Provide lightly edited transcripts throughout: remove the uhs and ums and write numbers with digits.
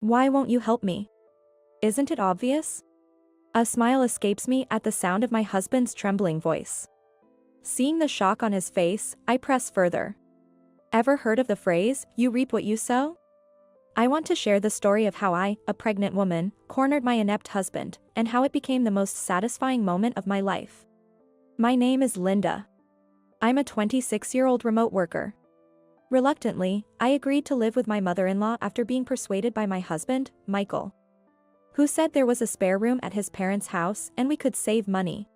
Why won't you help me? Isn't it obvious? A smile escapes me at the sound of my husband's trembling voice. Seeing the shock on his face, I press further. Ever heard of the phrase, you reap what you sow? I want to share the story of how I, a pregnant woman, cornered my inept husband, and how it became the most satisfying moment of my life. My name is Linda. I'm a 26-year-old remote worker. Reluctantly, I agreed to live with my mother-in-law after being persuaded by my husband, Michael, who said there was a spare room at his parents' house and we could save money.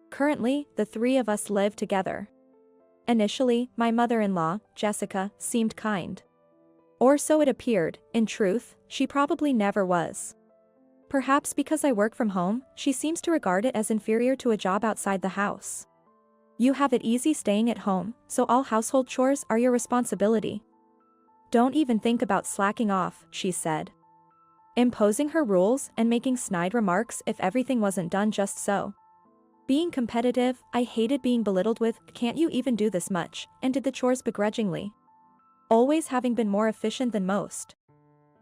Currently, the three of us live together. Initially, my mother-in-law, Jessica, seemed kind. Or so it appeared. In truth, she probably never was. Perhaps because I work from home, she seems to regard it as inferior to a job outside the house. You have it easy staying at home, so all household chores are your responsibility. Don't even think about slacking off, she said, imposing her rules and making snide remarks if everything wasn't done just so. Being competitive, I hated being belittled with, can't you even do this much, and did the chores begrudgingly, always having been more efficient than most.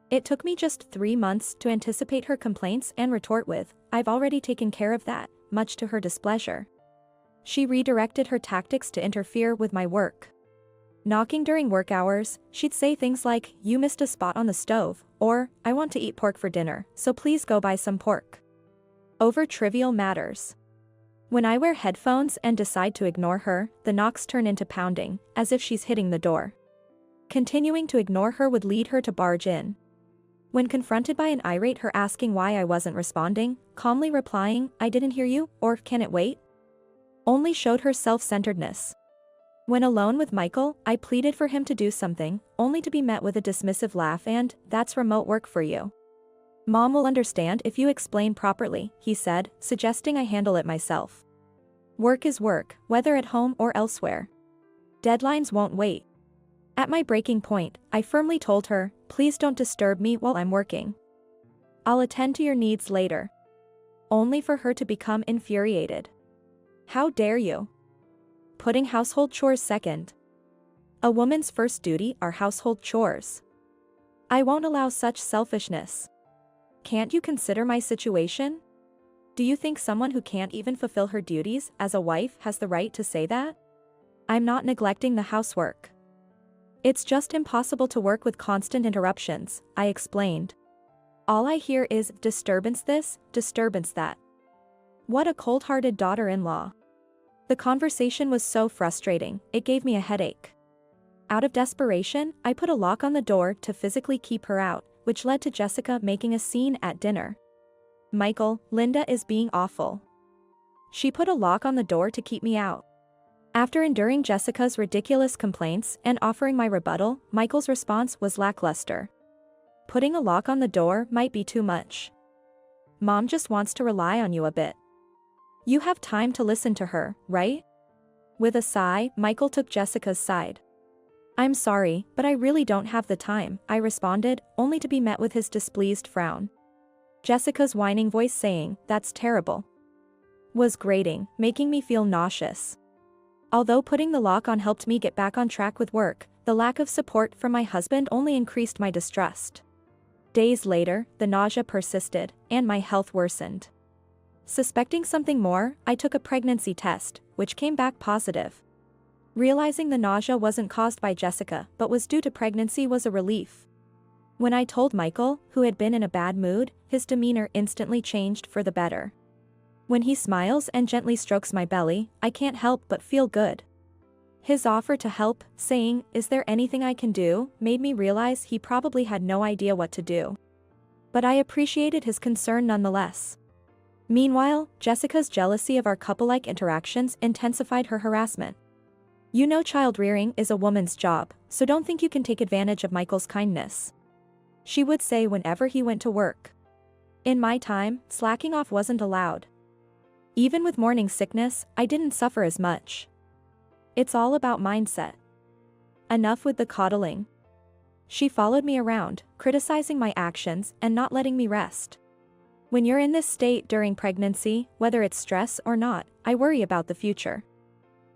It took me just 3 months to anticipate her complaints and retort with, I've already taken care of that, much to her displeasure. She redirected her tactics to interfere with my work. Knocking during work hours, she'd say things like, you missed a spot on the stove, or, I want to eat pork for dinner, so please go buy some pork. Over trivial matters. When I wear headphones and decide to ignore her, the knocks turn into pounding, as if she's hitting the door. Continuing to ignore her would lead her to barge in. When confronted by an irate her asking why I wasn't responding, calmly replying, I didn't hear you, or can it wait? Only showed her self-centeredness. When alone with Michael, I pleaded for him to do something, only to be met with a dismissive laugh and, that's remote work for you. Mom will understand if you explain properly, he said, suggesting I handle it myself. Work is work, whether at home or elsewhere. Deadlines won't wait. At my breaking point, I firmly told her, please don't disturb me while I'm working. I'll attend to your needs later. Only for her to become infuriated. How dare you? Putting household chores second. A woman's first duty are household chores. I won't allow such selfishness. Can't you consider my situation? Do you think someone who can't even fulfill her duties as a wife has the right to say that? I'm not neglecting the housework. It's just impossible to work with constant interruptions, I explained. All I hear is, disturbance this, disturbance that. What a cold-hearted daughter-in-law. The conversation was so frustrating, it gave me a headache. Out of desperation, I put a lock on the door to physically keep her out, which led to Jessica making a scene at dinner. Michael, Linda is being awful. She put a lock on the door to keep me out. After enduring Jessica's ridiculous complaints and offering my rebuttal, Michael's response was lackluster. Putting a lock on the door might be too much. Mom just wants to rely on you a bit. You have time to listen to her, right? With a sigh, Michael took Jessica's side. I'm sorry, but I really don't have the time, I responded, only to be met with his displeased frown. Jessica's whining voice saying, that's terrible, was grating, making me feel nauseous. Although putting the lock on helped me get back on track with work, the lack of support from my husband only increased my distrust. Days later, the nausea persisted, and my health worsened. Suspecting something more, I took a pregnancy test, which came back positive. Realizing the nausea wasn't caused by Jessica but was due to pregnancy was a relief. When I told Michael, who had been in a bad mood, his demeanor instantly changed for the better. When he smiles and gently strokes my belly, I can't help but feel good. His offer to help, saying, is there anything I can do, made me realize he probably had no idea what to do. But I appreciated his concern nonetheless. Meanwhile, Jessica's jealousy of our couple-like interactions intensified her harassment. You know child-rearing is a woman's job, so don't think you can take advantage of Michael's kindness, she would say whenever he went to work. In my time, slacking off wasn't allowed. Even with morning sickness, I didn't suffer as much. It's all about mindset. Enough with the coddling. She followed me around, criticizing my actions and not letting me rest. When you're in this state during pregnancy, whether it's stress or not, I worry about the future.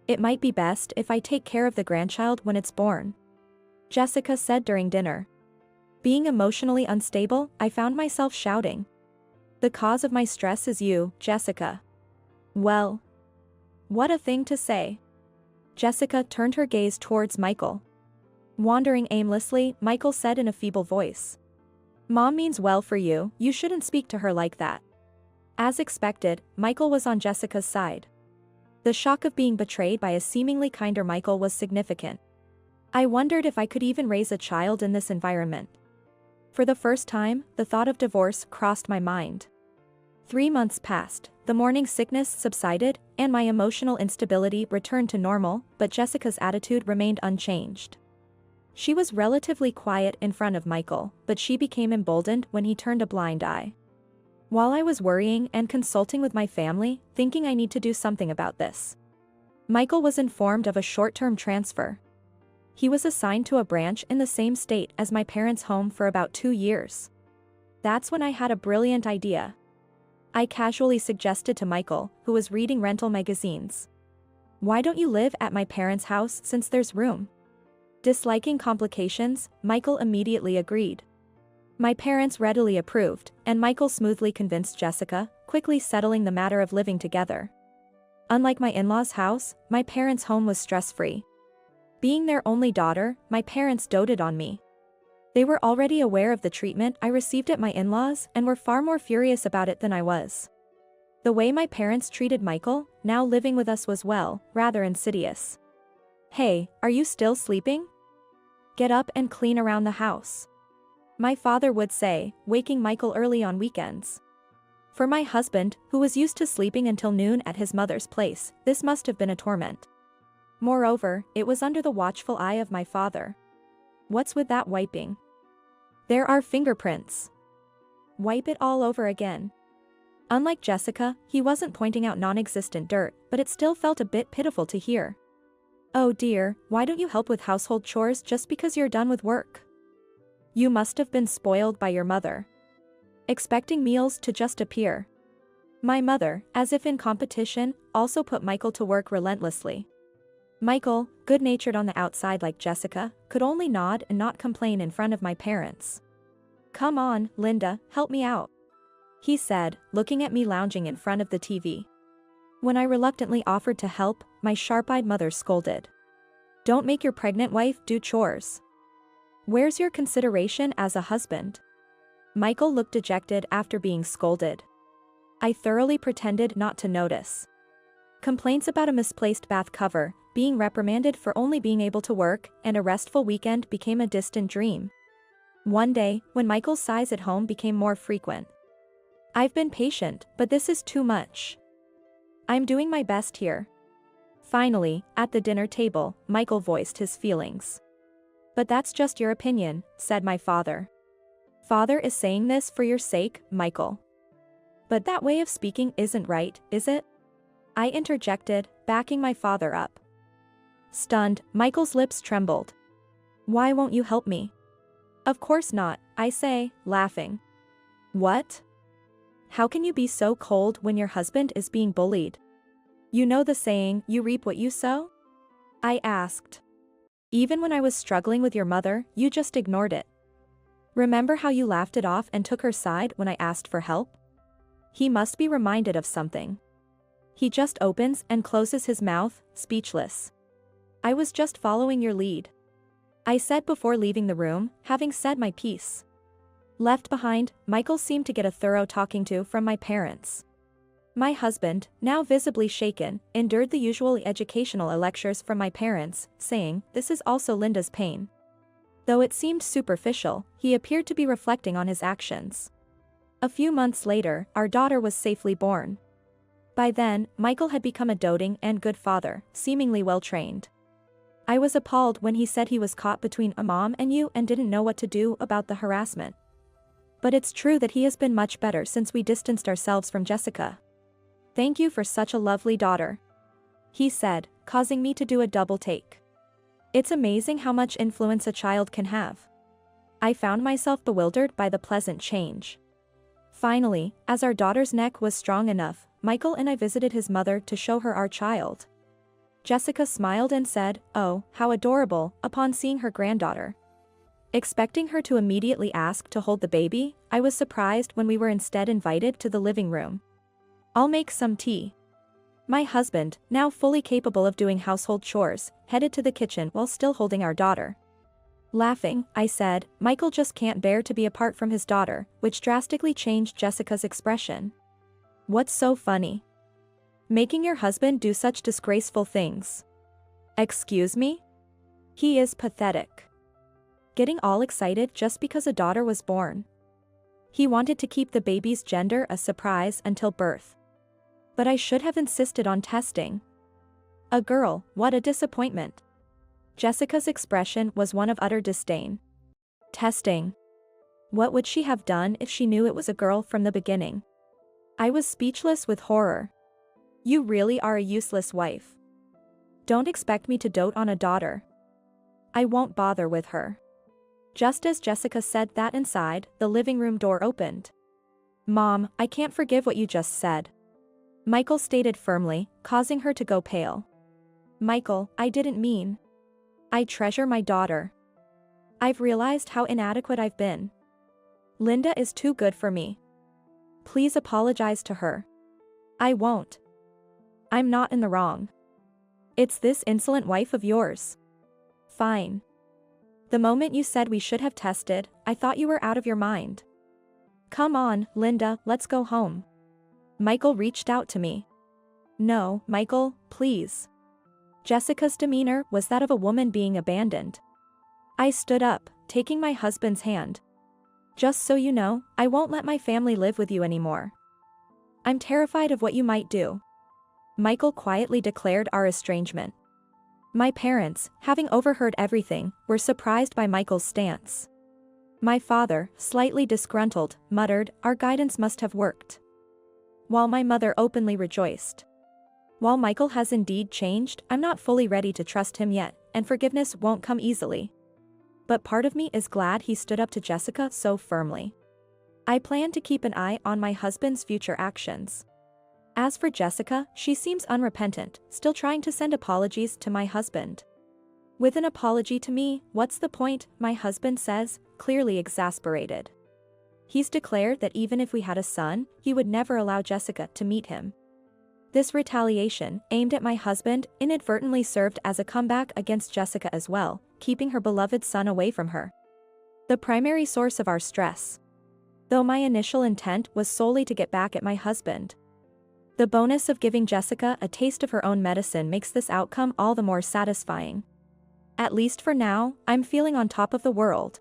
It might be best if I take care of the grandchild when it's born, Jessica said during dinner. Being emotionally unstable, I found myself shouting. The cause of my stress is you, Jessica. Well. What a thing to say. Jessica turned her gaze towards Michael. Wandering aimlessly, Michael said in a feeble voice. Mom means well for you, you shouldn't speak to her like that. As expected, Michael was on Jessica's side. The shock of being betrayed by a seemingly kinder Michael was significant. I wondered if I could even raise a child in this environment. For the first time, the thought of divorce crossed my mind. 3 months passed, the morning sickness subsided, and my emotional instability returned to normal, but Jessica's attitude remained unchanged. She was relatively quiet in front of Michael, but she became emboldened when he turned a blind eye. While I was worrying and consulting with my family, thinking I need to do something about this, Michael was informed of a short-term transfer. He was assigned to a branch in the same state as my parents' home for about 2 years. That's when I had a brilliant idea. I casually suggested to Michael, who was reading rental magazines. Why don't you live at my parents' house since there's room? Disliking complications, Michael immediately agreed. My parents readily approved, and Michael smoothly convinced Jessica, quickly settling the matter of living together. Unlike my in-laws' house, my parents' home was stress-free. Being their only daughter, my parents doted on me. They were already aware of the treatment I received at my in-laws and were far more furious about it than I was. The way my parents treated Michael, now living with us, was rather insidious. Hey, are you still sleeping? Get up and clean around the house. My father would say, waking Michael early on weekends. For my husband, who was used to sleeping until noon at his mother's place, this must have been a torment. Moreover, it was under the watchful eye of my father. What's with that wiping? There are fingerprints. Wipe it all over again. Unlike Jessica, he wasn't pointing out non-existent dirt, but it still felt a bit pitiful to hear. Oh dear, why don't you help with household chores just because you're done with work? You must have been spoiled by your mother. Expecting meals to just appear. My mother, as if in competition, also put Michael to work relentlessly. Michael, good-natured on the outside like Jessica, could only nod and not complain in front of my parents. Come on, Linda, help me out, he said, looking at me lounging in front of the TV. When I reluctantly offered to help, my sharp-eyed mother scolded. Don't make your pregnant wife do chores. Where's your consideration as a husband? Michael looked dejected after being scolded. I thoroughly pretended not to notice. Complaints about a misplaced bath cover, being reprimanded for only being able to work, and a restful weekend became a distant dream. One day, when Michael's sighs at home became more frequent. I've been patient, but this is too much. I'm doing my best here. Finally, at the dinner table, Michael voiced his feelings. But that's just your opinion, said my father. Father is saying this for your sake, Michael. But that way of speaking isn't right, is it? I interjected, backing my father up. Stunned, Michael's lips trembled. Why won't you help me? Of course not, I say, laughing. What? How can you be so cold when your husband is being bullied? You know the saying, you reap what you sow? I asked. Even when I was struggling with your mother, you just ignored it. Remember how you laughed it off and took her side when I asked for help? He must be reminded of something. He just opens and closes his mouth, speechless. I was just following your lead, I said before leaving the room, having said my piece. Left behind, Michael seemed to get a thorough talking to from my parents. My husband, now visibly shaken, endured the usual educational lectures from my parents, saying, "This is also Linda's pain." Though it seemed superficial, he appeared to be reflecting on his actions. A few months later, our daughter was safely born. By then, Michael had become a doting and good father, seemingly well-trained. I was appalled when he said he was caught between a mom and you and didn't know what to do about the harassment. But it's true that he has been much better since we distanced ourselves from Jessica. Thank you for such a lovely daughter, he said, causing me to do a double take. It's amazing how much influence a child can have. I found myself bewildered by the pleasant change. Finally, as our daughter's neck was strong enough, Michael and I visited his mother to show her our child. Jessica smiled and said, "Oh, how adorable," upon seeing her granddaughter. Expecting her to immediately ask to hold the baby, I was surprised when we were instead invited to the living room. "I'll make some tea." My husband, now fully capable of doing household chores, headed to the kitchen while still holding our daughter. Laughing, I said, "Michael just can't bear to be apart from his daughter," which drastically changed Jessica's expression. "What's so funny? Making your husband do such disgraceful things." "Excuse me?" "He is pathetic. Getting all excited just because a daughter was born. He wanted to keep the baby's gender a surprise until birth. But I should have insisted on testing. A girl, what a disappointment." Jessica's expression was one of utter disdain. Testing. What would she have done if she knew it was a girl from the beginning? I was speechless with horror. "You really are a useless wife. Don't expect me to dote on a daughter. I won't bother with her." Just as Jessica said that inside, the living room door opened. "Mom, I can't forgive what you just said," Michael stated firmly, causing her to go pale. "Michael, I didn't mean. I treasure my daughter. I've realized how inadequate I've been. Linda is too good for me. Please apologize to her." "I won't. I'm not in the wrong. It's this insolent wife of yours." "Fine. The moment you said we should have tested, I thought you were out of your mind. Come on, Linda, let's go home." Michael reached out to me. "No, Michael, please." Jessica's demeanor was that of a woman being abandoned. I stood up, taking my husband's hand. "Just so you know, I won't let my family live with you anymore. I'm terrified of what you might do." Michael quietly declared our estrangement. My parents, having overheard everything, were surprised by Michael's stance. My father, slightly disgruntled, muttered, "Our guidance must have worked," while my mother openly rejoiced. While Michael has indeed changed, I'm not fully ready to trust him yet, and forgiveness won't come easily. But part of me is glad he stood up to Jessica so firmly. I plan to keep an eye on my husband's future actions. As for Jessica, she seems unrepentant, still trying to send apologies to my husband. "With an apology to me, what's the point?" my husband says, clearly exasperated. He's declared that even if we had a son, he would never allow Jessica to meet him. This retaliation, aimed at my husband, inadvertently served as a comeback against Jessica as well, keeping her beloved son away from her. The primary source of our stress. Though my initial intent was solely to get back at my husband. The bonus of giving Jessica a taste of her own medicine makes this outcome all the more satisfying. At least for now, I'm feeling on top of the world.